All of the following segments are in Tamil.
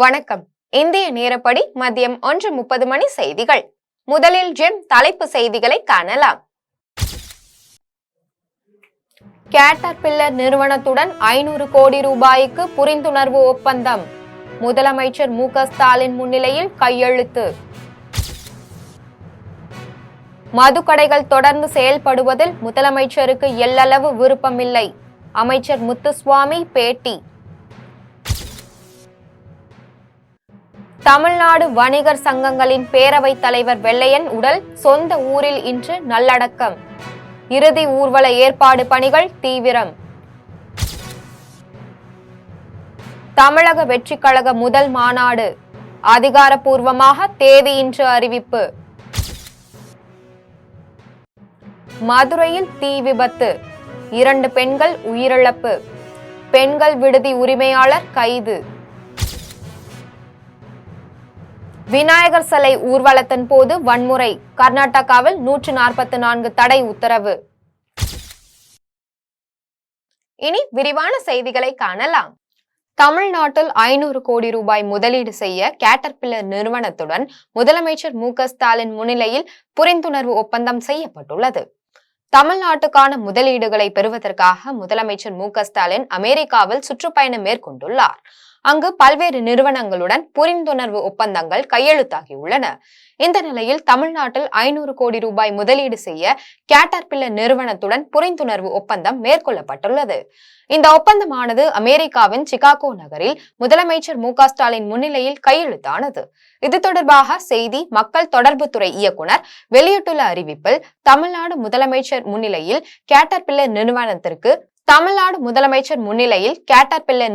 வணக்கம். இந்திய நேரப்படி மதியம் 1:30 மணி செய்திகள். முதலில் ஜெம் தலைப்பு செய்திகளை காணலாம். கேட்டர்பில்லர் நிறுவனத்துடன் 500 கோடி ரூபாய்க்கு புரிந்துணர்வு ஒப்பந்தம். முதலமைச்சர் மு.க. ஸ்டாலின் முன்னிலையில் கையெழுத்து. மதுக்கடைகள் தொடர்ந்து செயல்படுவதில் முதலமைச்சருக்கு எல்லளவு விருப்பமில்லை. அமைச்சர் முத்துசுவாமி பேட்டி. தமிழ்நாடு வணிகர் சங்கங்களின் பேரவைத் தலைவர் வெள்ளையன் உடல் சொந்த ஊரில் இன்று நல்லடக்கம். இறுதி ஊர்வல ஏற்பாடு பணிகள் தீவிரம். தமிழக வெற்றிக் கழக முதல் மாநாடு அதிகாரப்பூர்வமாக தேதி இன்று அறிவிப்பு. மதுரையில் தீ விபத்து, 2 பெண்கள் உயிரிழப்பு. பெண்கள் விடுதி உரிமையாளர் கைது. விநாயகர் சிலை ஊர்வலத்தின் போது வன்முறை, கர்நாடகாவில் 144 தடை உத்தரவு. இனி விரிவான செய்திகளை காணலாம். தமிழ்நாட்டில் 500 கோடி ரூபாய் முதலீடு செய்ய கேட்டர்பில்லர் நிறுவனத்துடன் முதலமைச்சர் மு.க. ஸ்டாலின் முன்னிலையில் புரிந்துணர்வு ஒப்பந்தம் செய்யப்பட்டுள்ளது. தமிழ்நாட்டுக்கான முதலீடுகளை பெறுவதற்காக முதலமைச்சர் மு.க. ஸ்டாலின் அமெரிக்காவில் சுற்றுப்பயணம் மேற்கொண்டுள்ளார். அங்கு பல்வேறு நிறுவனங்களுடன் புரிந்துணர்வு ஒப்பந்தங்கள் கையெழுத்தாகியுள்ளன. இந்த நிலையில் தமிழ்நாட்டில் 500 கோடி ரூபாய் முதலீடு செய்ய கேட்டர்பில்லர் நிறுவனத்துடன் புரிந்துணர்வு ஒப்பந்தம் மேற்கொள்ளப்பட்டுள்ளது. இந்த ஒப்பந்தமானது அமெரிக்காவின் சிகாகோ நகரில் முதலமைச்சர் மு.க. ஸ்டாலின் முன்னிலையில் கையெழுத்தானது. இது தொடர்பாக செய்தி மக்கள் தொடர்புத்துறை இயக்குனர் வெளியிட்டுள்ள அறிவிப்பில், தமிழ்நாடு முதலமைச்சர் முன்னிலையில் கேட்டர்பில்லர்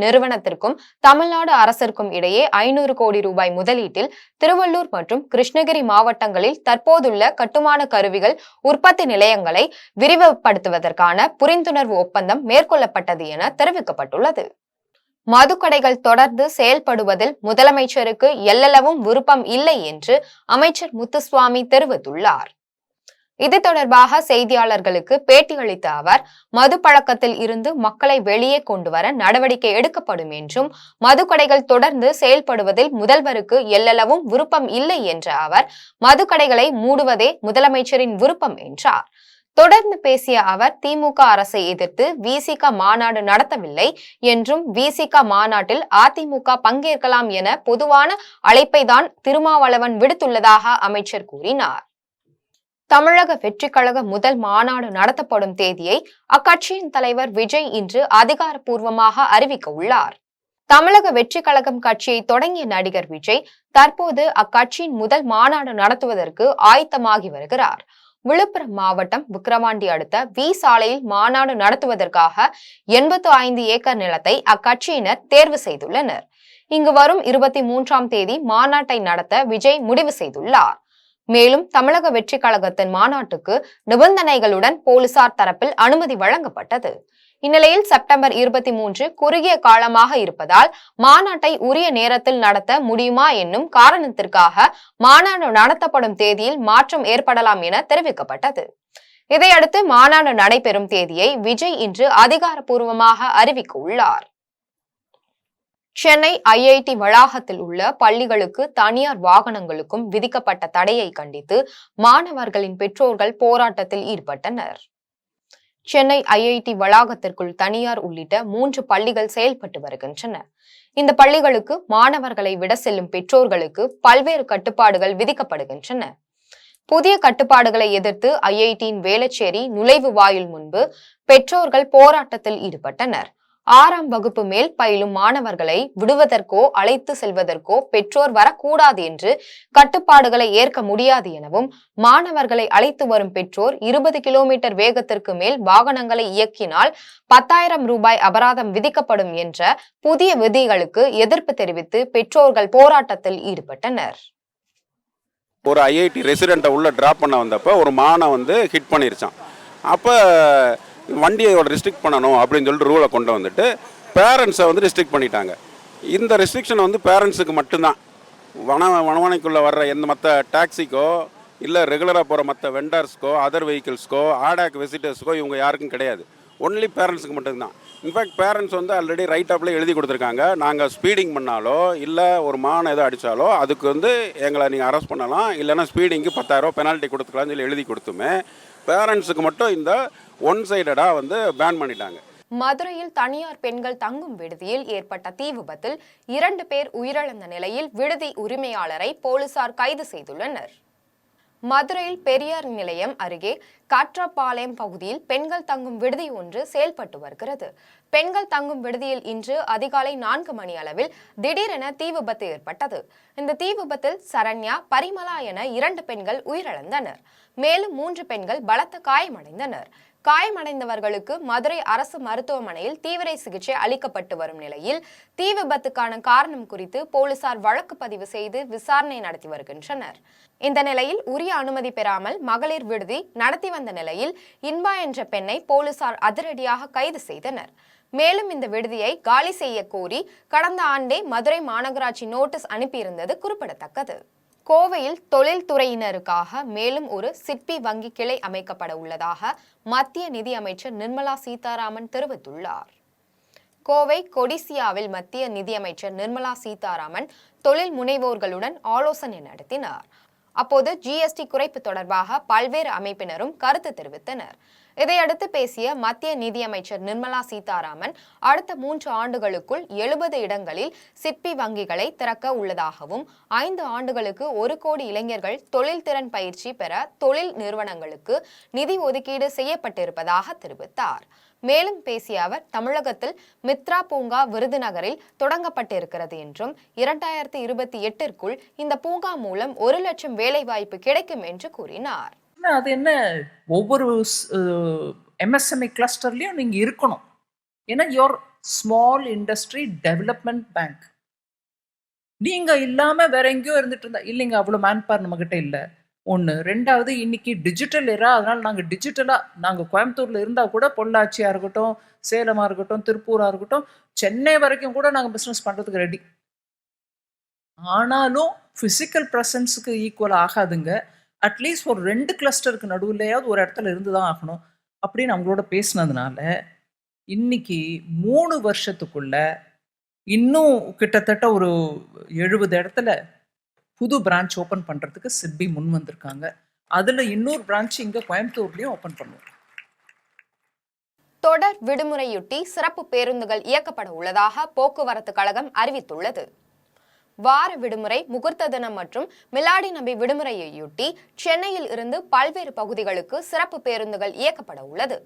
நிறுவனத்திற்கும் தமிழ்நாடு அரசிற்கும் இடையே 500 கோடி ரூபாய் முதலீட்டில் திருவள்ளூர் மற்றும் கிருஷ்ணகிரி மாவட்டங்களில் தற்போதுள்ள கட்டுமான கருவிகள் உற்பத்தி நிலையங்களை விரிவுபடுத்துவதற்கான புரிந்துணர்வு ஒப்பந்தம் மேற்கொள்ளப்பட்டது என தெரிவிக்கப்பட்டுள்ளது. மதுக்கடைகள் தொடர்ந்து செயல்படுவதில் முதலமைச்சருக்கு எல்லளவும் விருப்பம் இல்லை என்று அமைச்சர் முத்துசுவாமி தெரிவித்துள்ளார். இது தொடர்பாக செய்தியாளர்களுக்கு பேட்டியளித்த அவர், மது பழக்கத்தில் இருந்து மக்களை வெளியே கொண்டு வர நடவடிக்கை எடுக்கப்படும் என்றும், மதுக்கடைகள் தொடர்ந்து செயல்படுவதில் முதல்வருக்கு எல்லளவும் விருப்பம் இல்லை என்ற அவர், மதுக்கடைகளை மூடுவதே முதலமைச்சரின் விருப்பம் என்றார். தொடர்ந்து பேசிய அவர், திமுக அரசை எதிர்த்து விசிக மாநாடு நடத்தவில்லை என்றும், விசிக மாநாட்டில் அதிமுக பங்கேற்கலாம் என பொதுவான அழைப்பை தான் திருமாவளவன் விடுத்துள்ளதாக அமைச்சர் கூறினார். தமிழக வெற்றிக் கழக முதல் மாநாடு நடத்தப்படும் தேதியை அக்கட்சியின் தலைவர் விஜய் இன்று அதிகாரப்பூர்வமாக அறிவிக்க உள்ளார். தமிழக வெற்றிக் கழகம் கட்சியை தொடங்கிய நடிகர் விஜய் தற்போது அக்கட்சியின் முதல் மாநாடு நடத்துவதற்கு ஆயத்தமாகி வருகிறார். விழுப்புரம் மாவட்டம் விக்கிரவாண்டி அடுத்த வி சாலையில் மாநாடு நடத்துவதற்காக 85 ஏக்கர் நிலத்தை அக்கட்சியினர் தேர்வு செய்துள்ளனர். இங்கு வரும் 23ஆம் தேதி மாநாட்டை நடத்த விஜய் முடிவு செய்துள்ளார். மேலும் தமிழக வெற்றி கழகத்தின் மாநாட்டுக்கு நிபந்தனைகளுடன் போலீசார் தரப்பில் அனுமதி வழங்கப்பட்டது. இந்நிலையில் செப்டம்பர் 23 குறுகிய காலமாக இருப்பதால் மாநாட்டை உரிய நேரத்தில் நடத்த முடியுமா என்னும் காரணத்திற்காக மாநாடு நடத்தப்படும் தேதியில் மாற்றம் ஏற்படலாம் என தெரிவிக்கப்பட்டது. இதையடுத்து மாநாடு நடைபெறும் தேதியை விஜய் இன்று அதிகாரப்பூர்வமாக அறிவிக்க உள்ளார். சென்னை ஐஐடி வளாகத்தில் உள்ள பள்ளிகளுக்கு தனியார் வாகனங்களுக்கும் விதிக்கப்பட்ட தடையை கண்டித்து மாணவர்களின் பெற்றோர்கள் போராட்டத்தில் ஈடுபட்டனர். சென்னை ஐஐடி வளாகத்திற்குள் தனியார் உள்ளிட்ட 3 பள்ளிகள் செயல்பட்டு வருகின்றன. இந்த பள்ளிகளுக்கு மாணவர்களை விட செல்லும் பெற்றோர்களுக்கு பல்வேறு கட்டுப்பாடுகள் விதிக்கப்படுகின்றன. புதிய கட்டுப்பாடுகளை எதிர்த்து ஐஐடியின் வேளச்சேரி நுழைவு வாயில் முன்பு பெற்றோர்கள் போராட்டத்தில் ஈடுபட்டனர். 6ஆம் வகுப்பு மேல் பயிலும் மாணவர்களை விடுவதற்கோ அழைத்து செல்வதற்கோ பெற்றோர் வரக்கூடாது என்று கட்டுப்பாடுகளை ஏற்க முடியாது எனவும், மாணவர்களை அழைத்து வரும் பெற்றோர் 20 கிலோமீட்டர் வேகத்திற்கு மேல் வாகனங்களை இயக்கினால் 10,000 ரூபாய் அபராதம் விதிக்கப்படும் என்ற புதிய விதிகளுக்கு எதிர்ப்பு தெரிவித்து பெற்றோர்கள் போராட்டத்தில் ஈடுபட்டனர். ஒரு ஐஐடி ரெசிடென்ட்டை உள்ள டிராப் பண்ண வந்தப்ப ஒரு மானை ஹிட் பண்ணிருச்சான். அப்போ வண்டியோட ரெஸ்ட்ரிக்ட் பண்ணணும் அப்படின்னு சொல்லிட்டு ரூலை கொண்டு வந்துட்டு பேரண்ட்ஸை ரெஸ்ட்ரிக்ட் பண்ணிட்டாங்க. இந்த ரெஸ்ட்ரிக்ஷன் பேரண்ட்ஸுக்கு மட்டும்தான். வனவனைக்குள்ளே வர்ற எந்த மற்ற டாக்ஸிக்கோ இல்லை ரெகுலராக போகிற மற்ற வெண்டர்ஸ்க்கோ அதர் வெஹிக்கிள்ஸ்க்கோ ஆடாக் விசிட்டர்ஸ்க்கோ இவங்க யாருக்கும் கிடையாது. ஒன்லி பேரண்ட்ஸுக்கு மட்டும்தான். இன்ஃபேக்ட் பேரண்ட்ஸ் வந்து ஆல்ரெடி ரைட் அப்பில் எழுதி கொடுத்துருக்காங்க, நாங்கள் ஸ்பீடிங் பண்ணாலோ இல்லை ஒரு மான் எதோ அடித்தாலோ அதுக்கு வந்து எங்களை நீங்கள் அரெஸ்ட் பண்ணலாம், இல்லைன்னா ஸ்பீடிங்க்கு 10,000 பெனால்ட்டி கொடுத்துக்கலாம்னு சொல்லி எழுதி கொடுத்துமே பேரண்ட்ஸுக்கு மட்டும் இந்த ஒன் சைடடாக வந்து பேன் பண்ணிட்டாங்க. மதுரையில் தனியார் பெண்கள் தங்கும் விடுதியில் ஏற்பட்ட தீ விபத்தில் 2 பேர் உயிரிழந்த நிலையில் விடுதி உரிமையாளரை போலீசார் கைது செய்துள்ளனர். மதுரையில் பெரியார் நிலையம் அருகே காற்றப்பாளையம் பகுதியில் பெண்கள் தங்கும் விடுதி ஒன்று செயல்பட்டு வருகிறது. பெண்கள் தங்கும் விடுதியில் இன்று அதிகாலை 4 மணி அளவில் திடீரென தீ விபத்து ஏற்பட்டது. இந்த தீ விபத்தில் சரண்யா, பரிமலா என 2 பெண்கள் உயிரிழந்தனர். மேலும் 3 பெண்கள் பலத்த காயமடைந்தனர். காயமடைந்தவர்களுக்கு மதுரை அரசு மருத்துவமனையில் தீவிர சிகிச்சை அளிக்கப்பட்டு வரும் நிலையில் தீ விபத்துக்கான காரணம் குறித்து போலீசார் வழக்கு பதிவு செய்து விசாரணை நடத்தி வருகின்றனர். இந்த நிலையில் உரிய அனுமதி பெறாமல் மகளிர் விடுதி நடத்தி வந்த நிலையில் இன்பா என்ற பெண்ணை போலீசார் அதிரடியாக கைது செய்தனர். மேலும் இந்த விடுதியை காலி செய்ய கோரி கடந்த ஆண்டே மதுரை மாநகராட்சி நோட்டீஸ் அனுப்பியிருந்தது குறிப்பிடத்தக்கது. கோவையில் தொழில்துறையினருக்காக மேலும் ஒரு சிட்பி வங்கி கிளை அமைக்கப்பட உள்ளதாக மத்திய நிதி அமைச்சர் நிர்மலா சீதாராமன் தெரிவித்துள்ளார். கோவை கொடிசியாவில் மத்திய நிதியமைச்சர் நிர்மலா சீதாராமன் தொழில் முனைவோர்களுடன் ஆலோசனை நடத்தினார். அப்போது ஜிஎஸ்டி குறைப்பு தொடர்பாக பல்வேறு அமைப்பினரும் கருத்து தெரிவித்தனர். இதையடுத்து பேசிய மத்திய நிதியமைச்சர் நிர்மலா சீதாராமன் அடுத்த 3 ஆண்டுகளுக்குள் 70 இடங்களில் சிட்பி வங்கிகளை திறக்க உள்ளதாகவும் 5 ஆண்டுகளுக்கு 1 கோடி இளைஞர்கள் தொழில் திறன் பயிற்சி பெற தொழில் நிறுவனங்களுக்கு நிதி ஒதுக்கீடு செய்யப்பட்டிருப்பதாக தெரிவித்தார். மேலும் பேசிய அவர் தமிழகத்தில் மித்ரா பூங்கா விருதுநகரில் தொடங்கப்பட்டிருக்கிறது என்றும் 2028ற்குள் இந்த பூங்கா மூலம் 1 லட்சம் வேலைவாய்ப்பு கிடைக்கும் என்று கூறினார். அது என்ன, ஒவ்வொரு எம்எஸ்எம்இ கிளஸ்டர்லையும் நீங்கள் இருக்கணும். ஏன்னா your small industry development bank. நீங்கள் இல்லாமல் வேற எங்கேயோ இருந்துட்டு இருந்தா இல்லைங்க, அவ்வளோ மேன்பவர் நம்மக்கிட்ட இல்லை. ஒன்று. ரெண்டாவது, இன்னைக்கு டிஜிட்டல் எரா, அதனால் நாங்கள் டிஜிட்டலாக நாங்கள் கோயம்புத்தூரில் இருந்தால் கூட பொள்ளாச்சியாக இருக்கட்டும், சேலமாக இருக்கட்டும், திருப்பூராக இருக்கட்டும், சென்னை வரைக்கும் கூட நாங்கள் பிஸ்னஸ் பண்ணுறதுக்கு ரெடி. ஆனாலும் ஃபிசிக்கல் ப்ரெசன்ஸுக்கு ஈக்குவல் ஆகாதுங்க. அட்லீஸ்ட் ஒரு 2 கிளஸ்டருக்கு நடுவுலையாவது ஒரு இடத்துல இருந்து தான் ஆகணும் அப்படின்னு அவங்களோட பேசினதுனால இன்னைக்கு 3 வருஷத்துக்குள்ள இன்னும் கிட்டத்தட்ட ஒரு 70 இடத்துல புது பிரான்ச் ஓப்பன் பண்ணுறதுக்கு சிட்பி முன் வந்திருக்காங்க. அதில் இன்னொரு பிரான்ச் இங்கே கோயம்புத்தூர்லேயும் ஓப்பன் பண்ணுவோம். தொடர் விடுமுறையொட்டி சிறப்பு பேருந்துகள் இயக்கப்பட உள்ளதாக போக்குவரத்து கழகம் அறிவித்துள்ளது. வார விடுமுறை, முகூர்த்த தினம் மற்றும் மிலாடி நபி விடுமுறையொட்டி சென்னையில் இருந்து பல்வேறு பகுதிகளுக்கு சிறப்பு பேருந்துகள் இயக்கப்பட உள்ளது.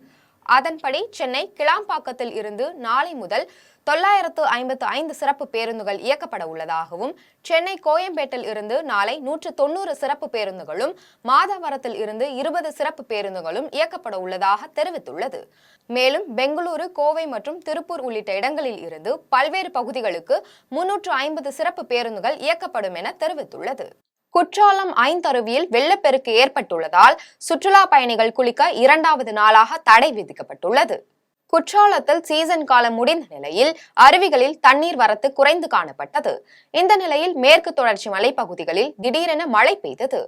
அதன்படி சென்னை கிளாம்பாக்கத்தில் இருந்து நாளை முதல் 955 சிறப்பு பேருந்துகள் இயக்கப்பட உள்ளதாகவும், சென்னை கோயம்பேட்டில் இருந்து நாளை 190 சிறப்பு பேருந்துகளும், மாதவரத்தில் இருந்து 20 சிறப்பு பேருந்துகளும் இயக்கப்பட உள்ளதாக தெரிவித்துள்ளது. மேலும் பெங்களூரு, கோவை மற்றும் திருப்பூர் உள்ளிட்ட இடங்களில் இருந்து பல்வேறு பகுதிகளுக்கு 350 சிறப்பு பேருந்துகள் இயக்கப்படும் என தெரிவித்துள்ளது. குற்றாலம் ஐந்தருவியில் வெள்ளப்பெருக்கு ஏற்பட்டுள்ளதால் சுற்றுலா பயணிகள் குளிக்க 2வது நாளாக தடை விதிக்கப்பட்டுள்ளது. குற்றாலத்தில் சீசன் காலம் முடிந்த நிலையில் அருவிகளில் தண்ணீர் வரத்து குறைந்து காணப்பட்டது. இந்த நிலையில் மேற்கு தொடர்ச்சி மலைப்பகுதிகளில் திடீரென மழை பெய்தது.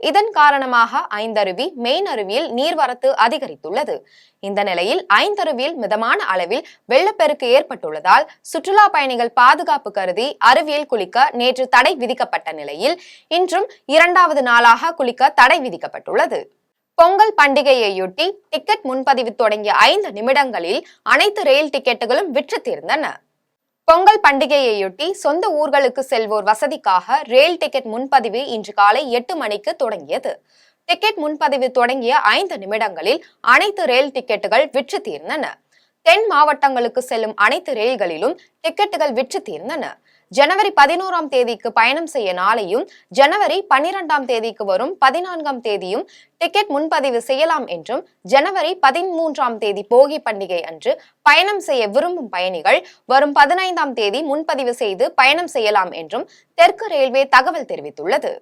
இதன் காரணமாக ஐந்தருவி, மெயின் அருவியில் நீர்வரத்து அதிகரித்துள்ளது. இந்த நிலையில் ஐந்தருவியில் மிதமான அளவில் வெள்ளப்பெருக்கு ஏற்பட்டுள்ளதால் சுற்றுலா பயணிகள் பாதுகாப்பு கருதி அருவியில் குளிக்க நேற்று தடை விதிக்கப்பட்ட நிலையில் இன்றும் 2வது நாளாக குளிக்க தடை விதிக்கப்பட்டுள்ளது. பொங்கல் பண்டிகையையொட்டி டிக்கெட் முன்பதிவு தொடங்கிய 5 நிமிடங்களில் அனைத்து ரயில் டிக்கெட்டுகளும் விற்று தீர்ந்தன. பொங்கல் பண்டிகையையொட்டி சொந்த ஊர்களுக்கு செல்வோர் வசதிக்காக ரயில் டிக்கெட் முன்பதிவு இன்று காலை 8 மணிக்கு தொடங்கியது. டிக்கெட் முன்பதிவு தொடங்கிய 5 நிமிடங்களில் அனைத்து ரயில் டிக்கெட்டுகள் விற்று தீர்ந்தன. தென் மாவட்டங்களுக்கு செல்லும் அனைத்து ரயில்களிலும் டிக்கெட்டுகள் விற்று தீர்ந்தன. ஜனவரி 11ஆம் தேதிக்கு பயணம் செய்ய நாளையும், ஜனவரி 12ஆம் தேதிக்கு வரும் 14ஆம் தேதியும் டிக்கெட் முன்பதிவு செய்யலாம் என்றும், ஜனவரி 13ஆம் தேதி போகி பண்டிகை அன்று பயணம் செய்ய விரும்பும் பயணிகள் வரும் 15ஆம் தேதி முன்பதிவு செய்து பயணம் செய்யலாம் என்றும் தெற்கு ரயில்வே தகவல் தெரிவித்துள்ளது.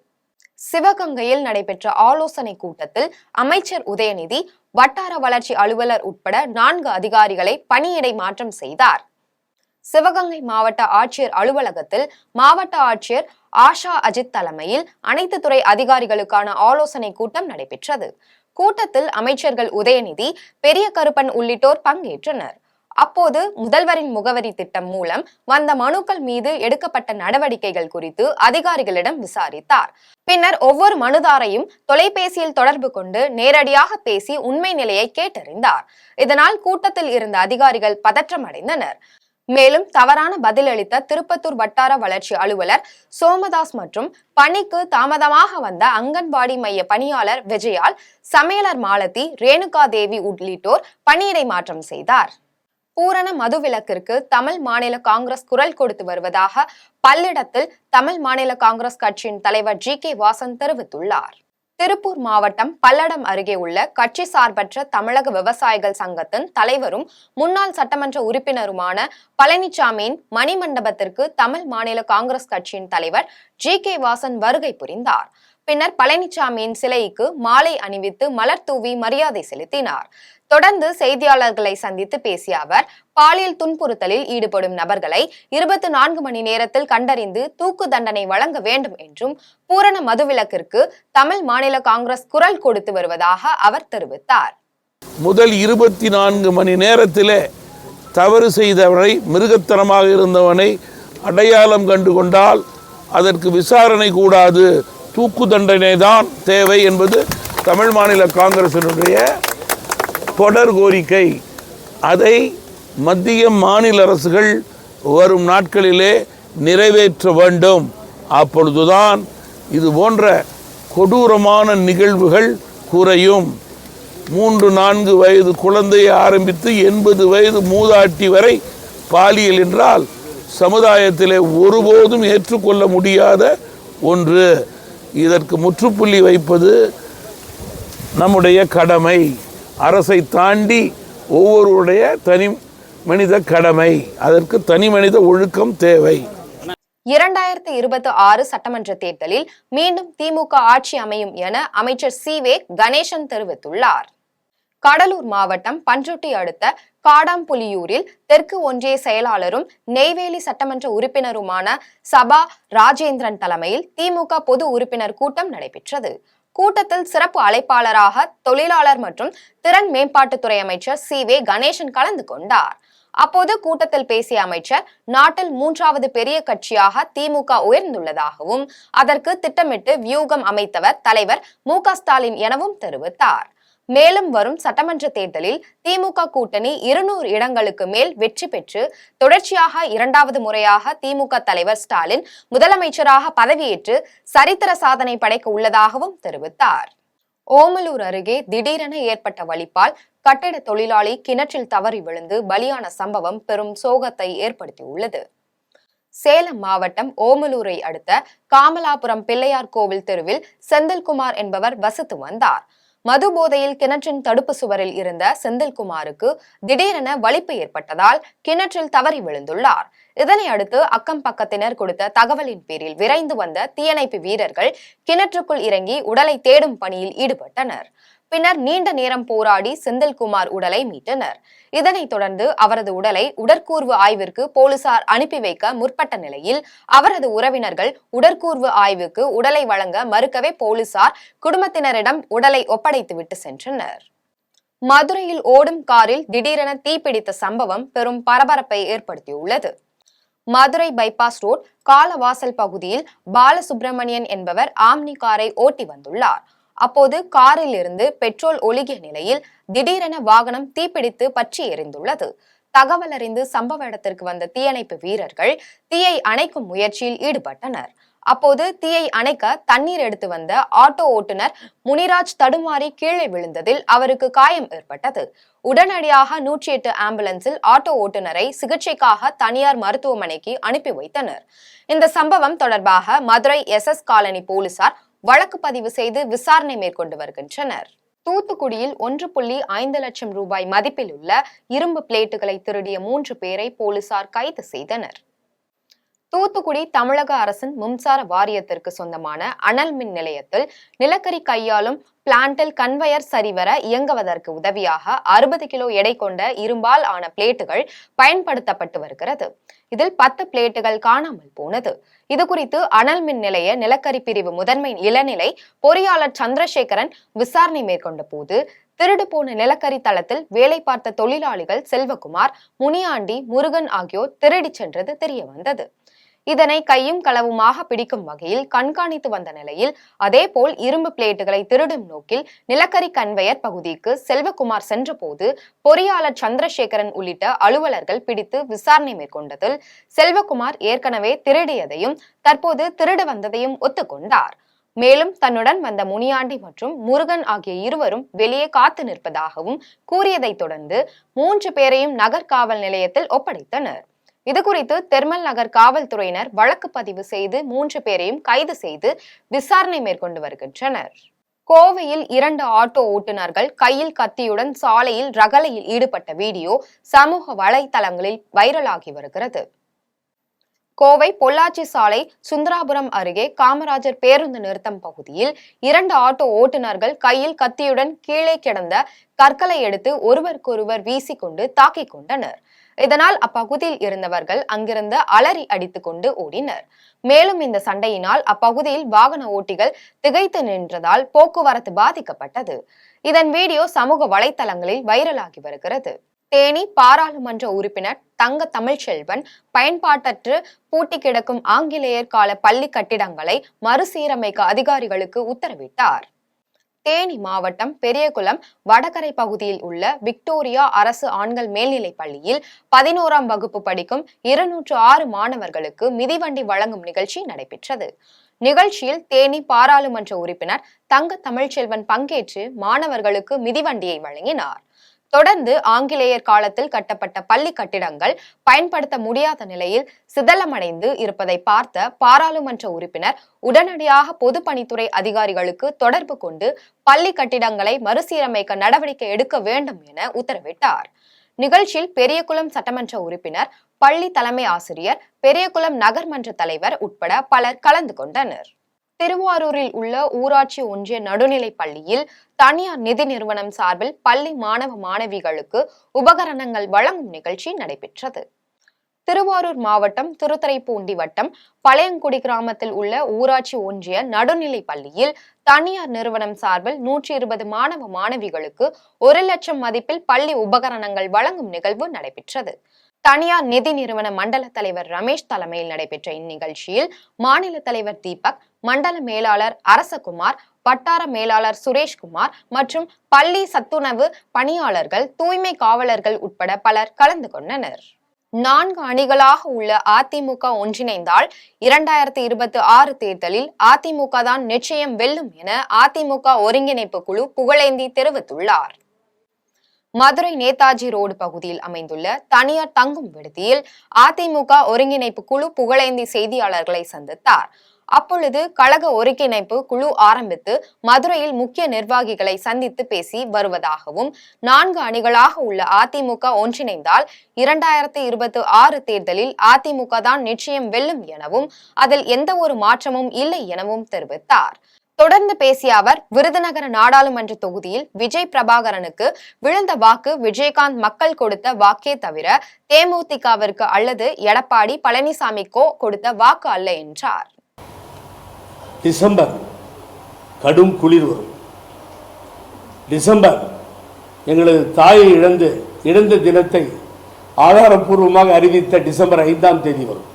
சிவகங்கையில் நடைபெற்ற ஆலோசனை கூட்டத்தில் அமைச்சர் உதயநிதி வட்டார வளர்ச்சி அலுவலர் உட்பட 4 அதிகாரிகளை பணியிடை மாற்றம் செய்தார். சிவகங்கை மாவட்ட ஆட்சியர் அலுவலகத்தில் மாவட்ட ஆட்சியர் ஆஷா அஜித் தலைமையில் அனைத்து துறை அதிகாரிகளுக்கான ஆலோசனை கூட்டம் நடைபெற்றது. கூட்டத்தில் அமைச்சர்கள் உதயநிதி, பெரிய கருப்பன் உள்ளிட்டோர் பங்கேற்றனர். அப்போது முதல்வரின் முகவரி திட்டம் மூலம் வந்த மனுக்கள் மீது எடுக்கப்பட்ட நடவடிக்கைகள் குறித்து அதிகாரிகளிடம் விசாரித்தார். பின்னர் ஒவ்வொரு மனுதாரையும் தொலைபேசியில் தொடர்பு கொண்டு நேரடியாக பேசி உண்மை நிலையை கேட்டறிந்தார். இதனால் கூட்டத்தில் இருந்த அதிகாரிகள் பதற்றமடைந்தனர். மேலும் தவறான பதிலளித்த திருப்பத்தூர் வட்டார வளர்ச்சி அலுவலர் சோமதாஸ் மற்றும் பணிக்கு தாமதமாக வந்த அங்கன்வாடி மைய பணியாளர் விஜயால், சமையலர் மாலதி, ரேணுகா தேவி உள்ளிட்டோர் பணியிடை மாற்றம் செய்தார். பூரண மதுவிலக்கிற்கு தமிழ் மாநில காங்கிரஸ் குரல் கொடுத்து வருவதாக பல்லடத்தில் தமிழ் மாநில காங்கிரஸ் கட்சியின் தலைவர் ஜி.கே. வாசன் தெரிவித்துள்ளார். திருப்பூர் மாவட்டம் பல்லடம் அருகே உள்ள கட்சி சார்பற்ற தமிழக விவசாயிகள் சங்கத்தின் தலைவரும் முன்னாள் சட்டமன்ற உறுப்பினருமான பழனிசாமியின் மணிமண்டபத்திற்கு தமிழ் மாநில காங்கிரஸ் கட்சியின் தலைவர் ஜி.கே. வாசன் வருகை புரிந்தார். பின்னர் பழனிசாமியின் சிலைக்கு மாலை அணிவித்து மலர் தூவி மரியாதை செலுத்தினார். தொடர்ந்து செய்தியாளர்களை சந்தித்து பேசிய அவர், பாலியல் துன்புறுத்தலில் ஈடுபடும் நபர்களை 24 மணி நேரத்தில் கண்டறிந்து தூக்கு தண்டனை வழங்க வேண்டும் என்றும், பூரண மதுவிலக்கிற்கு தமிழ் மாநில காங்கிரஸ் குரல் கொடுத்து வருவதாக அவர் தெரிவித்தார். முதல் 24 மணி நேரத்திலே தவறு செய்தவரை, மிருகத்தனமாக இருந்தவனை அடையாளம் கண்டு கொண்டால் அதற்கு விசாரணை கூடாது, தூக்கு தண்டனை தான் தேவை என்பது தமிழ் மாநில காங்கிரசினுடைய தொடர் கோரிக்கை. அதை மத்திய மாநில அரசுகள் வரும் நாட்களிலே நிறைவேற்ற வேண்டும். அப்பொழுதுதான் இது போன்ற கொடூரமான நிகழ்வுகள் குறையும். 3-4 வயது குழந்தையை ஆரம்பித்து 80 வயது மூதாட்டி வரை பாலியல் என்றால் சமுதாயத்திலே ஒருபோதும் ஏற்றுக்கொள்ள முடியாத ஒன்று. இதற்கு முற்றுப்புள்ளி வைப்பது நம்முடைய கடமை. அரசை தாண்டி ஒவ்வொருடைய தனி மனித கடமை. அதற்கு தனி மனித ஒழுக்கம் தேவை. 2026 சட்டமன்ற தேர்தலில் மீண்டும் திமுக ஆட்சி அமையும் என அமைச்சர் சி.வே. கணேசன் தெரிவித்துள்ளார். கடலூர் மாவட்டம் பண்ருட்டி அடுத்த காடாம்புலியூரில் தெற்கு ஒன்றிய செயலாளரும் நெய்வேலி சட்டமன்ற உறுப்பினருமான சபா ராஜேந்திரன் தலைமையில் திமுக பொது உறுப்பினர் கூட்டம் நடைபெற்றது. கூட்டத்தில் சிறப்பு அழைப்பாளராக தொழிலாளர் மற்றும் திறன் மேம்பாட்டுத்துறை அமைச்சர் சி.வே. கணேசன் கலந்து கொண்டார். அப்போது கூட்டத்தில் பேசிய அமைச்சர், நாட்டில் 3வது பெரிய கட்சியாக திமுக உயர்ந்துள்ளதாகவும் அதற்கு திட்டமிட்டு வியூகம் அமைத்தவர் தலைவர் மு.க. ஸ்டாலின் எனவும் தெரிவித்தார். மேலும் வரும் சட்டமன்ற தேர்தலில் திமுக கூட்டணி 200 இடங்களுக்கு மேல் வெற்றி பெற்று தொடர்ச்சியாக 2வது முறையாக திமுக தலைவர் ஸ்டாலின் முதலமைச்சராக பதவியேற்று சரித்திர சாதனை படைக்க உள்ளதாகவும் தெரிவித்தார். ஓமலூர் அருகே திடீரென ஏற்பட்ட வலிப்பால் கட்டிட தொழிலாளி கிணற்றில் தவறி விழுந்து பலியான சம்பவம் பெரும் சோகத்தை ஏற்படுத்தியுள்ளது. சேலம் மாவட்டம் ஓமலூரை அடுத்த காமலாபுரம் பிள்ளையார் கோவில் தெருவில் செந்தில்குமார் என்பவர் வசித்து வந்தார். மது போதையில் கிணற்றின் தடுப்பு சுவரில் இருந்த செந்தில்குமாருக்கு திடீரென வலிப்பு ஏற்பட்டதால் கிணற்றில் தவறி விழுந்துள்ளார். இதனை அடுத்து அக்கம் பக்கத்தினர் கொடுத்த தகவலின் பேரில் விரைந்து வந்த தீயணைப்பு வீரர்கள் கிணற்றுக்குள் இறங்கி உடலை தேடும் பணியில் ஈடுபட்டனர். பின்னர் நீண்ட நேரம் போராடி செந்தில்குமார் உடலை மீட்டனர். இதனைத் தொடர்ந்து அவரது உடலை உடற்கூர்வு ஆய்விற்கு போலீசார் அனுப்பி வைக்க முற்பட்ட நிலையில் அவரது உறவினர்கள் உடற்கூர்வு ஆய்வுக்கு உடலை வழங்க மறுக்கவே போலீசார் குடும்பத்தினரிடம் உடலை ஒப்படைத்துவிட்டு சென்றனர். மதுரையில் ஓடும் காரில் திடீரென தீப்பிடித்த சம்பவம் பெரும் பரபரப்பை ஏற்படுத்தியுள்ளது. மதுரை பைபாஸ் ரோட் காலவாசல் பகுதியில் பாலசுப்ரமணியன் என்பவர் ஆம்னி காரை ஓட்டி வந்துள்ளார். அப்போது காரில் இருந்து பெட்ரோல் ஒழுகிய நிலையில் திடீரென வாகனம் தீப்பிடித்து பற்றி எரிந்துள்ளது. தகவல் அறிந்து சம்பவ இடத்திற்கு வந்த தீயணைப்பு வீரர்கள் தீயை அணைக்கும் முயற்சியில் ஈடுபட்டனர். அப்போது தீயை அணைக்க தண்ணீர் எடுத்து வந்த ஆட்டோ ஓட்டுநர் முனிராஜ் தடுமாறி கீழே விழுந்ததில் அவருக்கு காயம் ஏற்பட்டது. உடனடியாக 108 ஆம்புலன்ஸில் ஆட்டோ ஓட்டுநரை சிகிச்சைக்காக தனியார் மருத்துவமனைக்கு அனுப்பி வைத்தனர். இந்த சம்பவம் தொடர்பாக மதுரை SS காலனி போலீசார் வழக்கு பதிவு செய்து விசாரணை மேற்கொண்டு வருகின்றனர். தூத்துக்குடியில் 1.5 லட்சம் ரூபாய் மதிப்பில் உள்ள இரும்பு பிளேட்டுகளை திருடிய 3 பேரை போலீசார் கைது செய்தனர். தூத்துக்குடி தமிழக அரசின் மின்சார வாரியத்திற்கு சொந்தமான அனல் மின் நிலையத்தில் நிலக்கரி கையாளும் பிளான்டில் கன்வயர் சரிவர இயங்குவதற்கு உதவியாக 60 கிலோ எடை கொண்ட இரும்பால் ஆன பிளேட்டுகள் பயன்படுத்தப்பட்டு வருகிறது. இதில் 10 பிளேட்டுகள் காணாமல் போனது. இது குறித்து அனல் மின் நிலைய நிலக்கரி பிரிவு முதன்மை இளநிலை பொறியாளர் சந்திரசேகரன் விசாரணை மேற்கொண்ட போது திருடு போன நிலக்கரி தளத்தில் வேலை பார்த்த தொழிலாளிகள் செல்வகுமார், முனியாண்டி, முருகன் ஆகியோர் திருடி சென்றது தெரிய வந்தது. இதனை கையும் களவுமாக பிடிக்கும் வகையில் கண்காணித்து வந்த நிலையில் அதேபோல் இரும்பு பிளேட்டுகளை திருடும் நோக்கில் நிலக்கரி கன்வெயர் பகுதிக்கு செல்வகுமார் சென்றபோது பொறியாளர் சந்திரசேகரன் உள்ளிட்ட அலுவலர்கள் பிடித்து விசாரணை மேற்கொண்டதில் செல்வகுமார் ஏற்கனவே திருடியதையும் தற்போது திருட வந்ததையும் ஒத்துக்கொண்டார். மேலும் தன்னுடன் வந்த முனியாண்டி மற்றும் முருகன் ஆகிய இருவரும் வெளியே காத்து நிற்பதாகவும் கூறியதை தொடர்ந்து 3 பேரையும் நகர் காவல் நிலையத்தில் ஒப்படைத்தனர். இதுகுறித்து தெர்மல் நகர் காவல்துறையினர் வழக்கு பதிவு செய்து 3 பேரையும் கைது செய்து விசாரணை மேற்கொண்டு வருகின்றனர். கோவையில் 2 ஆட்டோ ஓட்டுநர்கள் கையில் கத்தியுடன் சாலையில் ரகளையில் ஈடுபட்ட வீடியோ சமூக வலைதளங்களில் வைரலாகி வருகிறது. கோவை பொள்ளாச்சி சாலை சுந்தராபுரம் அருகே காமராஜர் பேருந்து நிறுத்தம் பகுதியில் 2 ஆட்டோ ஓட்டுநர்கள் கையில் கத்தியுடன் கீழே கிடந்த கற்களை எடுத்து ஒருவருக்கொருவர் வீசிக்கொண்டு தாக்கிக் கொண்டனர். இதனால் அப்பகுதியில் இருந்தவர்கள் அங்கிருந்து அலறி அடித்துக் கொண்டு ஓடினர். மேலும் இந்த சண்டையினால் அப்பகுதியில் வாகன ஓட்டிகள் திகைத்து நின்றதால் போக்குவரத்து பாதிக்கப்பட்டது. இதன் வீடியோ சமூக வலைதளங்களில் வைரலாகி வருகிறது. தேனி பாராளுமன்ற உறுப்பினர் தங்க தமிழ்ச்செல்வன் பயன்பாட்டற்று பூட்டி கிடக்கும் ஆங்கிலேயர் கால பள்ளி கட்டிடங்களை மறுசீரமைக்க அதிகாரிகளுக்கு உத்தரவிட்டார். தேனி மாவட்டம் பெரியகுளம் வடகரை பகுதியில் உள்ள விக்டோரியா அரசு ஆண்கள் மேல்நிலைப் பள்ளியில் 11ஆம் வகுப்பு படிக்கும் 206 மாணவர்களுக்கு மிதிவண்டி வழங்கும் நிகழ்ச்சி நடைபெற்றது. நிகழ்ச்சியில் தேனி பாராளுமன்ற உறுப்பினர் தங்க தமிழ்ச்செல்வன் பங்கேற்று மாணவர்களுக்கு மிதிவண்டியை வழங்கினார். தொடர்ந்து ஆங்கிலேயர் காலத்தில் கட்டப்பட்ட பள்ளி கட்டிடங்கள் பயன்படுத்த முடியாத நிலையில் சிதலமடைந்து இருப்பதை பார்த்த பாராளுமன்ற உறுப்பினர் உடனடியாக பொதுப்பணித்துறை அதிகாரிகளுக்கு தொடர்பு கொண்டு பள்ளி கட்டிடங்களை மறுசீரமைக்க நடவடிக்கை எடுக்க வேண்டும் என உத்தரவிட்டார். நிகழ்ச்சியில் பெரியகுளம் சட்டமன்ற உறுப்பினர், பள்ளி தலைமை ஆசிரியர், பெரியகுளம் நகர்மன்ற தலைவர் உட்பட பலர் கலந்து கொண்டனர். திருவாரூரில் உள்ள ஊராட்சி ஒன்றிய நடுநிலைப் பள்ளியில் தனியார் நிதி நிறுவனம் சார்பில் பள்ளி மாணவ மாணவிகளுக்கு உபகரணங்கள் வழங்கும் நிகழ்ச்சி நடைபெற்றது. திருவாரூர் மாவட்டம் திருத்துறைப்பூண்டி வட்டம் பழையங்குடி கிராமத்தில் உள்ள ஊராட்சி ஒன்றிய நடுநிலைப் பள்ளியில் தனியார் நிறுவனம் சார்பில் 120 மாணவ மாணவிகளுக்கு 1 லட்சம் மதிப்பில் பள்ளி உபகரணங்கள் வழங்கும் நிகழ்வு நடைபெற்றது. தனியார் நிதி நிறுவன மண்டல தலைவர் ரமேஷ் தலைமையில் நடைபெற்ற இந்நிகழ்ச்சியில் மாநில தலைவர் தீபக், மண்டல மேலாளர் அரசகுமார், வட்டார மேலாளர் சுரேஷ்குமார் மற்றும் பள்ளி சத்துணவு பணியாளர்கள், தூய்மை காவலர்கள் உட்பட பலர் கலந்து கொண்டனர். 4 அணிகளாக உள்ள அதிமுக ஒன்றிணைந்தால் 2026 தேர்தலில் அதிமுக தான் நிச்சயம் வெல்லும் என அதிமுக ஒருங்கிணைப்பு குழு புகழேந்தி தெரிவித்துள்ளார். மதுரை நேதாஜி ரோடு பகுதியில் அமைந்துள்ள தனியார் தங்கும் விடுதியில் அதிமுக ஒருங்கிணைப்பு குழு புகழேந்தி செய்தியாளர்களை சந்தித்தார். அப்பொழுது கழக ஒருங்கிணைப்பு குழு ஆரம்பித்து மதுரையில் முக்கிய நிர்வாகிகளை சந்தித்து பேசி வருவதாகவும் 4 அணிகளாக உள்ள அதிமுக ஒன்றிணைந்தால் 2026 தேர்தலில் அதிமுக தான் நிச்சயம் வெல்லும் எனவும் அதில் எந்த ஒரு மாற்றமும் இல்லை எனவும் தெரிவித்தார். தொடர்ந்து பேசிய அவர், விருதுநகர் நாடாளுமன்ற தொகுதியில் விஜய் பிரபாகரனுக்கு விழுந்த வாக்கு விஜயகாந்த் மக்கள் கொடுத்த வாக்கே தவிர தேமுதிகவிற்கு அல்லது எடப்பாடி பழனிசாமிக்கோ கொடுத்த வாக்கு அல்ல என்றார். டிசம்பர் கடும் குளிர் வரும். டிசம்பர் எங்களது தாயை இழந்த தினத்தை ஆதாரப்பூர்வமாக அறிவித்த டிசம்பர் 5ஆம் தேதி வரும்.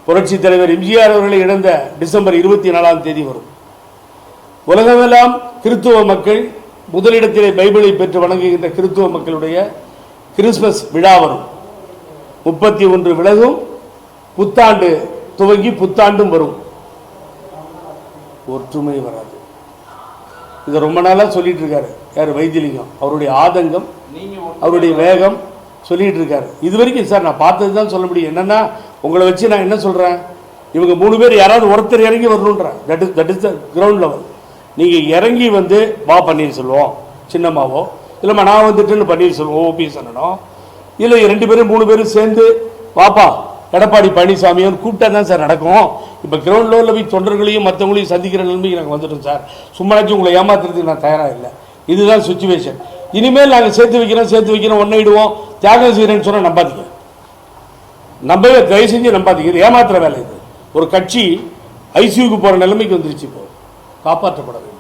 புரட்சித் தலைவர் எம்ஜிஆர் அவர்களை இழந்த டிசம்பர் 24ஆம் தேதி வரும். உலகமெல்லாம் கிறிஸ்துவ மக்கள் முதலிடத்திலே பைபிளை பெற்று வணங்குகின்ற கிறிஸ்துவ மக்களுடைய கிறிஸ்துமஸ் விழா வரும். 31 விலகும், புத்தாண்டு துவங்கி புத்தாண்டும் வரும். ஒற்றுமை வராது. இதை ரொம்ப நாளாக சொல்லிட்டு இருக்காரு யார், வைத்திலிங்கம். அவருடைய ஆதங்கம், அவருடைய வேகம் சொல்லிட்டு இருக்காரு. இது வரைக்கும் சார் நான் பார்த்தது தான் சொல்ல முடியும். என்னன்னா, உங்களை வச்சு நான் என்ன சொல்றேன், இவங்க 3 பேர் யாராவது ஒருத்தர் இறங்கி வரணுன்றேன். That is the ground level. நீங்கள் இறங்கி வந்து வா பன்னீர்செல்வம் சின்னம்மாவோ, இல்லைம்மா நான் வந்துட்டுன்னு பன்னீர்செல்வம் ஓபிஎஸ் அண்ணனோ, இல்லை 2 பேரும் 3 பேரும் சேர்ந்து வாப்பா எடப்பாடி பழனிசாமியும் கூப்பிட்டா தான் சார் நடக்கும். இப்போ கிரவுண்ட் லெவலில் போய் தொண்டர்களையும் மற்றவங்களையும் சந்திக்கிற நிலைமைக்கு நாங்கள் வந்துட்டோம் சார். சும்மாச்சும் உங்களை ஏமாத்துறதுக்கு நான் தயாராக இல்லை. இதுதான் சுச்சுவேஷன். இனிமேல் நாங்கள் சேர்த்து வைக்கிறோம் ஒன்றிடுவோம் தியாகம் செய்கிறேன்னு சொன்னால் நம்பாதீங்க. நம்பவே தயவு செஞ்சு நம்பாதீங்க. இது ஏமாத்துற வேலை. இது ஒரு கட்சி ஐசியூக்கு போகிற நிலைமைக்கு வந்துருச்சு. இப்போ காப்பாற்றப்பட வேண்டும்.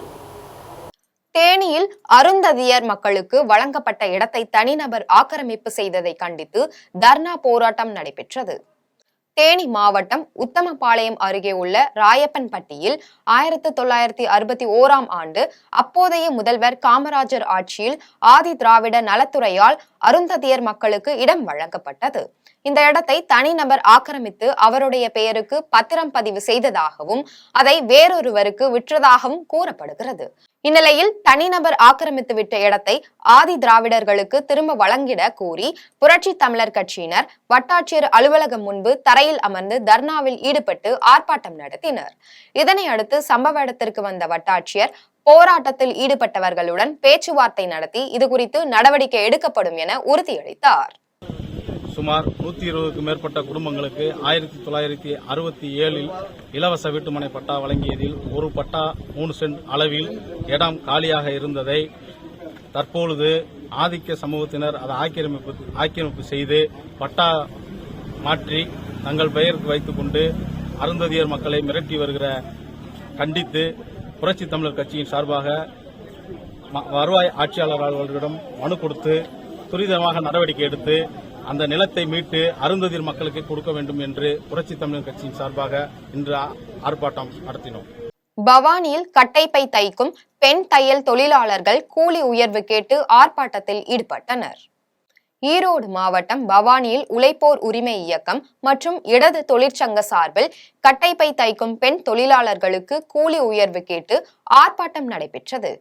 தேனியில் அருந்ததியர் மக்களுக்கு வழங்கப்பட்ட இடத்தை தனிநபர் ஆக்கிரமிப்பு செய்ததை கண்டித்து தர்ணா போராட்டம் நடைபெற்றது. தேனி மாவட்டம் உத்தமபாளையம் அருகே உள்ள ராயப்பன்பட்டியில் 1961ஆம் ஆண்டு அப்போதைய முதல்வர் காமராஜர் ஆட்சியில் ஆதி திராவிட நலத்துறையால் அருந்ததியர் மக்களுக்கு இடம் வழங்கப்பட்டது. இந்த இடத்தை தனிநபர் ஆக்கிரமித்து அவருடைய பெயருக்கு பத்திரம் பதிவு செய்ததாகவும் அதை வேறொருவருக்கு விற்றதாகவும் கூறப்படுகிறது. இந்நிலையில் தனிநபர் ஆக்கிரமித்து விட்ட இடத்தை ஆதி திராவிடர்களுக்கு திரும்ப வழங்கிட கோரி புரட்சி தமிழர் கட்சியினர் வட்டாட்சியர் அலுவலகம் முன்பு தரையில் அமர்ந்து தர்ணாவில் ஈடுபட்டு ஆர்ப்பாட்டம் நடத்தினர். இதனை அடுத்து சம்பவ இடத்திற்கு வந்த வட்டாட்சியர் போராட்டத்தில் ஈடுபட்டவர்களுடன் பேச்சுவார்த்தை நடத்தி இதுகுறித்து நடவடிக்கை எடுக்கப்படும் என உறுதியளித்தார். சுமார் 120க்கும் மேற்பட்ட குடும்பங்களுக்கு 1967 இலவச வீட்டுமனை பட்டா வழங்கியதில் ஒரு பட்டா 3 சென்ட் அளவில் இடம் காலியாக இருந்ததை தற்பொழுது ஆதிக்க சமூகத்தினர் அதை ஆக்கிரமிப்பு செய்து பட்டா மாற்றி தங்கள் பெயருக்கு வைத்துக் கொண்டு அருந்ததியர் மக்களை மிரட்டி வருகிற கண்டித்து புரட்சி தமிழர் கட்சியின் சார்பாக வருவாய் ஆட்சியாளர் அவர்களிடம் மனு கொடுத்து துரிதமாக நடவடிக்கை எடுத்து அந்த நிலத்தை மீட்டு அருந்ததியர் மக்களுக்கு கொடுக்க வேண்டும் என்று புரட்சி தமிழர் கட்சியின் சார்பாக இன்று ஆர்ப்பாட்டம் நடத்தினோம். பவானியில் கட்டைப்பை தைக்கும் பெண் தையல் தொழிலாளர்கள் கூலி உயர்வு கேட்டு ஆர்ப்பாட்டத்தில் ஈடுபட்டனர். ஈரோடு மாவட்டம் பவானியில் உழைப்போர் உரிமை இயக்கம் மற்றும் இடது தொழிற்சங்க சார்பில் கட்டைப்பை தைக்கும் பெண் தொழிலாளர்களுக்கு கூலி உயர்வு கேட்டு ஆர்ப்பாட்டம் நடைபெற்றது.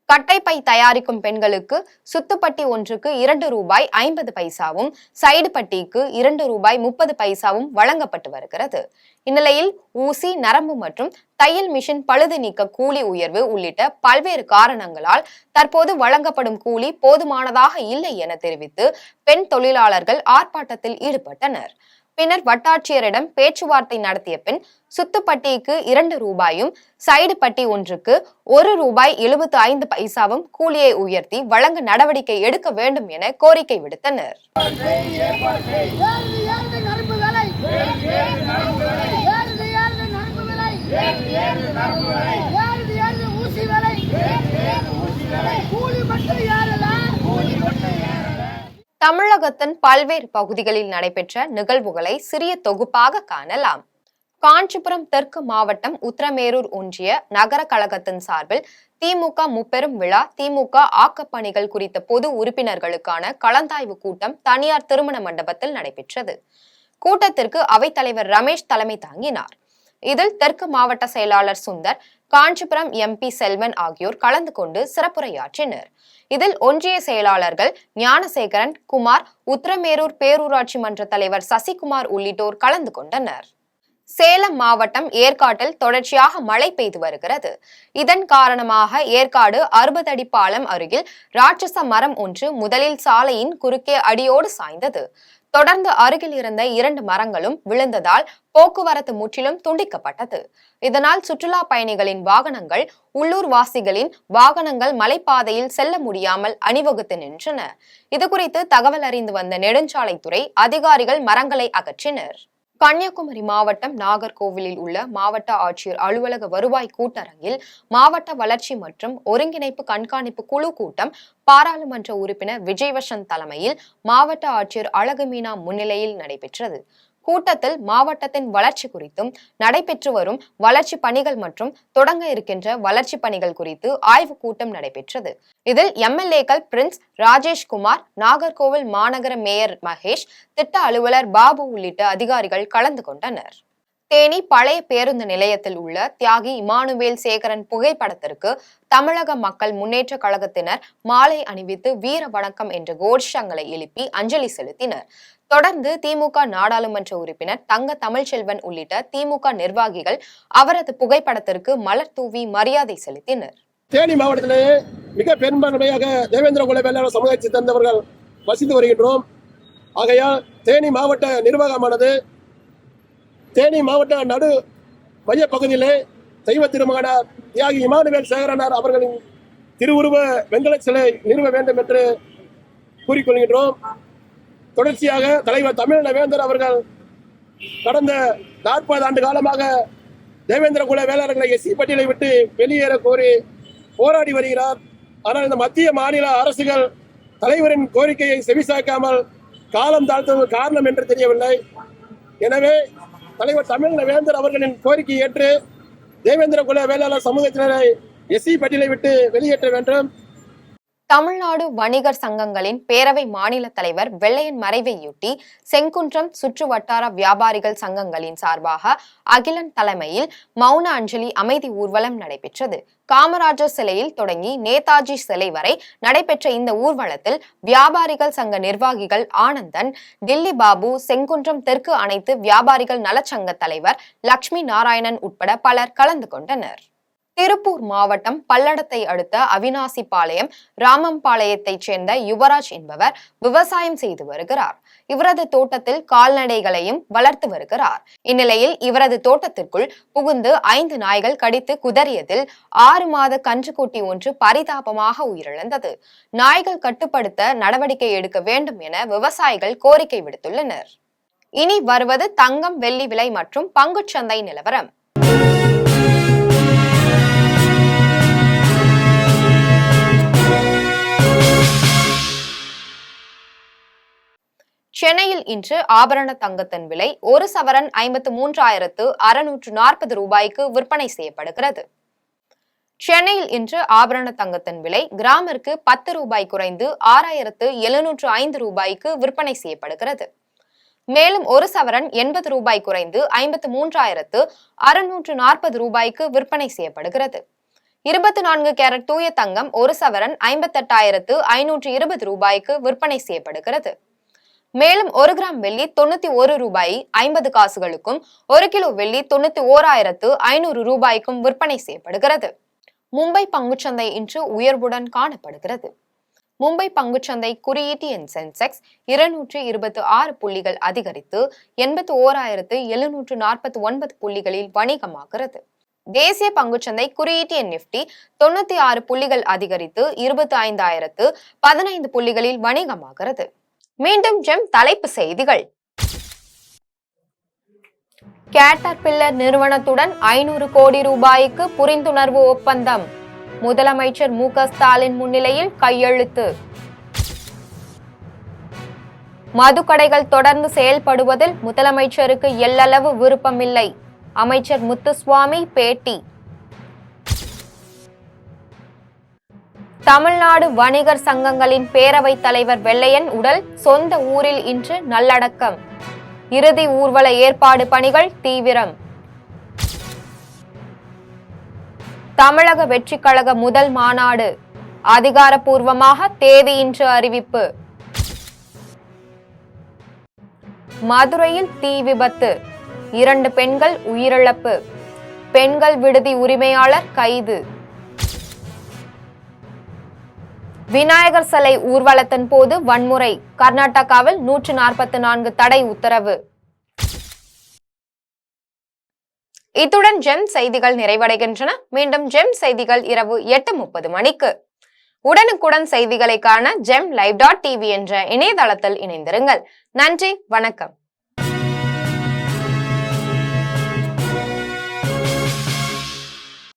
கட்டைப்பை தயாரிக்கும் பெண்களுக்கு சுத்துப்பட்டி ஒன்றுக்கு 2 ரூபாய் 50 பைசாவும் சைடு பட்டிக்கு 2 ரூபாய் 30 பைசாவும் வழங்கப்பட்டு வருகிறது. இந்நிலையில் ஊசி, நரம்பு மற்றும் தையல் மிஷின் பழுது நீக்க கூலி உயர்வு உள்ளிட்ட பல்வேறு காரணங்களால் தற்போது வழங்கப்படும் கூலி போதுமானதாக இல்லை என தெரிவித்து பெண் தொழிலாளர்கள் ஆர்ப்பாட்டத்தில் ஈடுபட்டனர். பின்னர் வட்டாட்சியரிடம் பேச்சுவார்த்தை நடத்திய பின் சுத்துப்பட்டிக்கு 2 ரூபாயும் சைடு பட்டி ஒன்றுக்கு 1 ரூபாய் 75 பைசாவும் கூலியை உயர்த்தி வழங்க நடவடிக்கை எடுக்க வேண்டும் என கோரிக்கை விடுத்தனர். தமிழகத்தின் பல்வேறு பகுதிகளில் நடைபெற்ற நிகழ்வுகளை சிறிய தொகுப்பாக காணலாம். காஞ்சிபுரம் தெற்கு மாவட்டம் உத்திரமேரூர் ஒன்றிய நகர கழகத்தின் சார்பில் திமுக முப்பெரும் விழா திமுக ஆக்கப்பணிகள் குறித்த பொது உறுப்பினர்களுக்கான கலந்தாய்வு கூட்டம் தனியார் திருமண மண்டபத்தில் நடைபெற்றது. கூட்டத்திற்கு அவைத்தலைவர் ரமேஷ் தலைமை தாங்கினார். இதில் தெற்கு மாவட்ட செயலாளர் சுந்தர், காஞ்சிபுரம் எம்பி செல்வன் ஆகியோர் கலந்து கொண்டு சிறப்புரையாற்றினர். இதில் ஒன்றிய செயலாளர்கள் ஞானசேகரன், குமார், உத்திரமேரூர் பேரூராட்சி மன்ற தலைவர் சசிகுமார் உள்ளிட்டோர் கலந்து கொண்டனர். சேலம் மாவட்டம் ஏற்காட்டில் தொடர்ச்சியாக மழை பெய்து வருகிறது. இதன் காரணமாக ஏற்காடு 60 அடி பாலம் அருகில் ராட்சச மரம் ஒன்று முதலில் சாலையின் குறுக்கே அடியோடு சாய்ந்தது. தொடர்ந்து அருகில் இருந்த 2 மரங்களும் விழுந்ததால் போக்குவரத்து முற்றிலும் துண்டிக்கப்பட்டது. இதனால் சுற்றுலா பயணிகளின் வாகனங்கள், உள்ளூர் வாசிகளின் வாகனங்கள் மலைப்பாதையில் செல்ல முடியாமல் அணிவகுத்து நின்றன. இதுகுறித்து தகவல் அறிந்து வந்த நெடுஞ்சாலைத்துறை அதிகாரிகள் மரங்களை அகற்றினர். கன்னியாகுமரி மாவட்டம் நாகர்கோவிலில் உள்ள மாவட்ட ஆட்சியர் அலுவலக வருவாய் கூட்டரங்கில் மாவட்ட வளர்ச்சி மற்றும் ஒருங்கிணைப்பு கண்காணிப்பு குழு கூட்டம் பாராளுமன்ற உறுப்பினர் விஜயவசந்த் தலைமையில் மாவட்ட ஆட்சியர் அழகுமீனா முன்னிலையில் நடைபெற்றது. கூட்டத்தில் மாவட்டத்தின் வளர்ச்சி குறித்தும் நடைபெற்று வரும் வளர்ச்சி பணிகள் மற்றும் தொடங்க இருக்கின்ற வளர்ச்சி பணிகள் குறித்து ஆய்வு கூட்டம் நடைபெற்றது. இதில் எம்எல்ஏக்கள் பிரின்ஸ், ராஜேஷ்குமார், நாகர்கோவில் மாநகர மேயர் மகேஷ், திட்ட அலுவலர் பாபு உள்ளிட்ட அதிகாரிகள் கலந்து கொண்டனர். தேனி பழைய பேருந்து நிலையத்தில் உள்ள தியாகி இமானுவேல் சேகரன் புகைப்படத்திற்கு தமிழக மக்கள் முன்னேற்ற கழகத்தினர் மாலை அணிவித்து வீர வணக்கம் என்ற கோஷங்களை எழுப்பி அஞ்சலி செலுத்தினர். தொடர்ந்து திமுக நாடாளுமன்ற உறுப்பினர் தங்க தமிழ்ச்செல்வன் உள்ளிட்ட திமுக நிர்வாகிகள் அவரது புகைப்படத்திற்கு மலர் தூவி மரியாதை செலுத்தினர். தேனி மாவட்டத்திலே மிக பெரும்பான்மையாக தேவேந்திர குல வேளாளர் சமுதாயத்தை சேர்ந்தவர்கள் வசித்து வருகின்றோம். ஆகையால் தேனி மாவட்ட நிர்வாகமானது தேனி மாவட்ட நடு மைய பகுதியிலே தெய்வ திருமகனார் தியாகி இமானுவேல் சேகரனார் அவர்களின் திருவுருவ வெங்கல சிலை நிறுவ வேண்டும் என்று கூறிக்கொள்கின்றோம். தொடர்ச்சியாக தலைவர் தமிழ்நவேந்தர் அவர்கள் கடந்த 40 ஆண்டு காலமாக தேவேந்திர குல வேளாளர்களை எஸ்சி பட்டியலை விட்டு வெளியேற கோரி போராடி வருகிறார். ஆனால் இந்த மத்திய மாநில அரசுகள் தலைவரின் கோரிக்கையை செவிசாய்க்காமல் காலம் தாழ்த்துவதற்கு காரணம் என்று தெரியவில்லை. எனவே தலைவர் தமிழ்நவேந்தர் அவர்களின் கோரிக்கை ஏற்று தேவேந்திர குல வேளாளர் சமூகத்தினரை எஸ்சி பட்டியலை விட்டு வெளியேற்ற வேண்டும். தமிழ்நாடு வணிகர் சங்கங்களின் பேரவை மாநில தலைவர் வெள்ளையன் மறைவையொட்டி செங்குன்றம் சுற்று வட்டார வியாபாரிகள் சங்கங்களின் சார்பாக அகிலன் தலைமையில் மௌன அஞ்சலி அமைதி ஊர்வலம் நடைபெற்றது. காமராஜர் சிலையில் தொடங்கி நேதாஜி சிலை வரை நடைபெற்ற இந்த ஊர்வலத்தில் வியாபாரிகள் சங்க நிர்வாகிகள் ஆனந்தன், டில்லி பாபு, செங்குன்றம் தெற்கு அனைத்து வியாபாரிகள் நலச்சங்க தலைவர் லட்சுமி நாராயணன் உட்பட பலர் கலந்து கொண்டனர். திருப்பூர் மாவட்டம் பல்லடத்தை அடுத்த அவினாசிபாளையம் ராமம்பாளையத்தைச் சேர்ந்த யுவராஜ் என்பவர் விவசாயம் செய்து வருகிறார். இவரது தோட்டத்தில் கால்நடைகளையும் வளர்த்து வருகிறார். இந்நிலையில் இவரது தோட்டத்திற்குள் புகுந்து 5 நாய்கள் கடித்து குதறியதில் 6 மாத கன்றுக்குட்டி ஒன்று பரிதாபமாக உயிரிழந்தது. நாய்கள் கட்டுப்படுத்த நடவடிக்கை எடுக்க வேண்டும் என விவசாயிகள் கோரிக்கை விடுத்துள்ளனர். இனி வருவது தங்கம், வெள்ளி விலை மற்றும் பங்குச்சந்தை நிலவரம். சென்னையில் இன்று ஆபரண தங்கத்தின் விலை ஒரு சவரன் 53,640 ரூபாய்க்கு விற்பனை செய்யப்படுகிறது. சென்னையில் இன்று ஆபரண தங்கத்தின் விலை கிராமிற்கு 10 ரூபாய் குறைந்து 6,705 ரூபாய்க்கு விற்பனை செய்யப்படுகிறது. மேலும் ஒரு சவரன் 80 ரூபாய் குறைந்து 53,640 ரூபாய்க்கு விற்பனை செய்யப்படுகிறது. 24 கேரட் தூய தங்கம் ஒரு சவரன் 58,520 ரூபாய்க்கு விற்பனை செய்யப்படுகிறது. மேலும் 1 கிராம் வெள்ளி 91 ரூபாய் 50 காசுகளுக்கும் 1 கிலோ வெள்ளி 91,500 ரூபாய்க்கும் விற்பனை செய்யப்படுகிறது. மும்பை பங்குச்சந்தை இன்று உயர்வுடன் காணப்படுகிறது. மும்பை பங்குச்சந்தை குறியீட்டு எண் சென்செக்ஸ் 226 புள்ளிகள் அதிகரித்து 81,749 புள்ளிகளில் வணிகமாகிறது. தேசிய பங்குச்சந்தை குறியீட்டு எண் நிப்டி 96 புள்ளிகள் அதிகரித்து 25,015 புள்ளிகளில் வணிகமாகிறது. மீண்டும் ஜெம் தலைப்பு செய்திகள். கேட்டர்பில்லர் நிறுவனத்துடன் 500 கோடி ரூபாய்க்கு புரிந்துணர்வு ஒப்பந்தம். முதலமைச்சர் மு க ஸ்டாலின் முன்னிலையில் கையெழுத்து. மதுக்கடைகள் தொடர்ந்து செயல்படுவதில் முதலமைச்சருக்கு எல்லளவு விருப்பமில்லை. அமைச்சர் முத்துசுவாமி பேட்டி. தமிழ்நாடு வணிகர் சங்கங்களின் பேரவைத் தலைவர் வெள்ளையன் உடல் சொந்த ஊரில் இன்று நல்லடக்கம். இறுதி ஊர்வல ஏற்பாடு பணிகள் தீவிரம். தமிழக வெற்றிக் கழக முதல் மாநாடு அதிகாரப்பூர்வமாக தேதி இன்று அறிவிப்பு. மதுரையில் தீ விபத்து, 2 பெண்கள் உயிரிழப்பு. பெண்கள் விடுதி உரிமையாளர் கைது. விநாயகர் சிலை ஊர்வலத்தின் போது வன்முறை, கர்நாடகாவில் 144 தடை உத்தரவு. இத்துடன் ஜெம் செய்திகள் நிறைவடைகின்றன. மீண்டும் ஜெம் செய்திகள் இரவு 8:30 மணிக்கு. உடனுக்குடன் செய்திகளை காண GemLive.tv என்ற இணையதளத்தில் இணைந்திருங்கள். நன்றி, வணக்கம்.